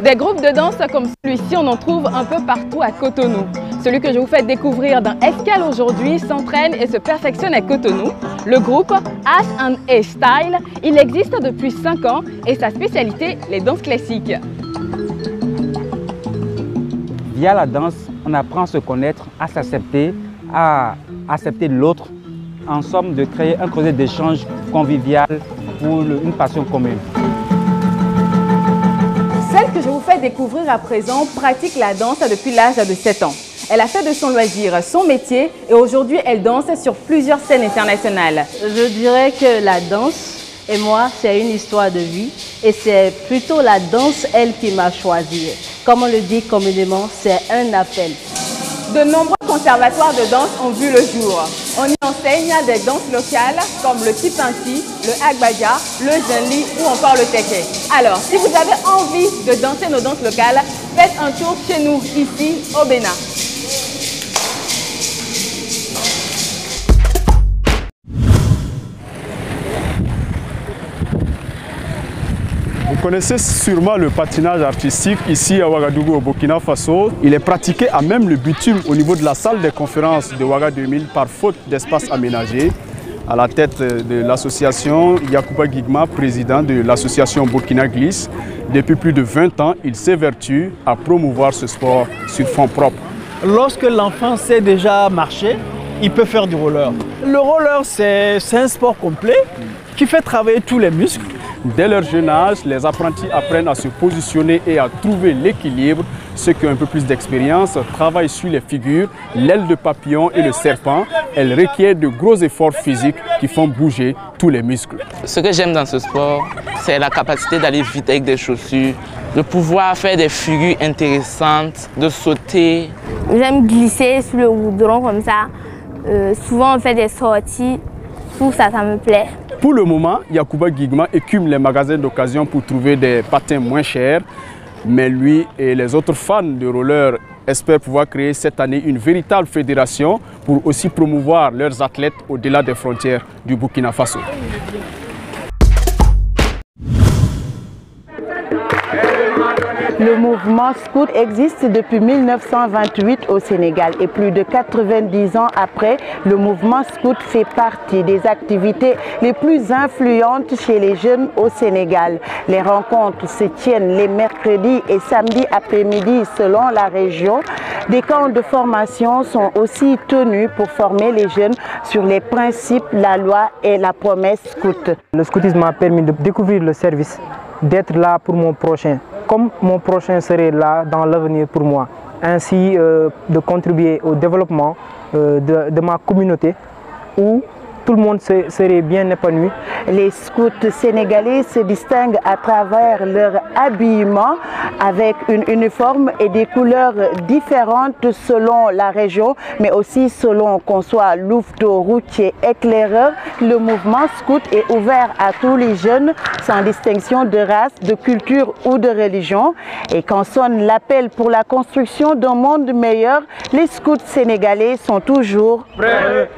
Des groupes de danse comme celui-ci, on en trouve un peu partout à Cotonou. Celui que je vous fais découvrir dans Escale aujourd'hui s'entraîne et se perfectionne à Cotonou. Le groupe As&A Style, il existe depuis 5 ans et sa spécialité, les danses classiques. Via la danse, on apprend à se connaître, à s'accepter, à accepter l'autre, en somme de créer un projet d'échange convivial pour une passion commune. Celle que je vous fais découvrir à présent pratique la danse depuis l'âge de 7 ans. Elle a fait de son loisir son métier et aujourd'hui elle danse sur plusieurs scènes internationales. Je dirais que la danse et moi, c'est une histoire de vie et c'est plutôt la danse, elle, qui m'a choisi. Comme on le dit communément, c'est un appel. De nombreux conservatoires de danse ont vu le jour. On y enseigne des danses locales comme le Tipanti, le Agbaja, le Zenli ou encore le Teke. Alors, si vous avez envie de danser nos danses locales, faites un tour chez nous, ici au Bénin. Vous connaissez sûrement le patinage artistique ici à Ouagadougou au Burkina Faso. Il est pratiqué à même le bitume au niveau de la salle des conférences de Ouaga 2000 par faute d'espace aménagé. À la tête de l'association, Yacouba Guigma, président de l'association Burkina Glisse. Depuis plus de 20 ans, il s'évertue à promouvoir ce sport sur fonds propres. Lorsque l'enfant sait déjà marcher, il peut faire du roller. Le roller, c'est un sport complet qui fait travailler tous les muscles. Dès leur jeune âge, les apprentis apprennent à se positionner et à trouver l'équilibre. Ceux qui ont un peu plus d'expérience travaillent sur les figures, l'aile de papillon et le serpent. Elles requièrent de gros efforts physiques qui font bouger tous les muscles. Ce que j'aime dans ce sport, c'est la capacité d'aller vite avec des chaussures, de pouvoir faire des figures intéressantes, de sauter. J'aime glisser sur le goudron comme ça. Souvent on fait des sorties. Tout ça, ça me plaît. Pour le moment, Yacouba Guigma écume les magasins d'occasion pour trouver des patins moins chers. Mais lui et les autres fans de roller espèrent pouvoir créer cette année une véritable fédération pour aussi promouvoir leurs athlètes au-delà des frontières du Burkina Faso. Le mouvement scout existe depuis 1928 au Sénégal et plus de 90 ans après, le mouvement scout fait partie des activités les plus influentes chez les jeunes au Sénégal. Les rencontres se tiennent les mercredis et samedis après-midi selon la région. Des camps de formation sont aussi tenus pour former les jeunes sur les principes, la loi et la promesse scout. Le scoutisme m'a permis de découvrir le service, d'être là pour mon prochain, comme mon prochain serait là dans l'avenir pour moi. Ainsi, de contribuer au développement de ma communauté où tout le monde serait bien épanoui. Les scouts sénégalais se distinguent à travers leur habillement avec une uniforme et des couleurs différentes selon la région, mais aussi selon qu'on soit louveteau, routier, éclaireur. Le mouvement scout est ouvert à tous les jeunes sans distinction de race, de culture ou de religion. Et quand sonne l'appel pour la construction d'un monde meilleur, les scouts sénégalais sont toujours prêts.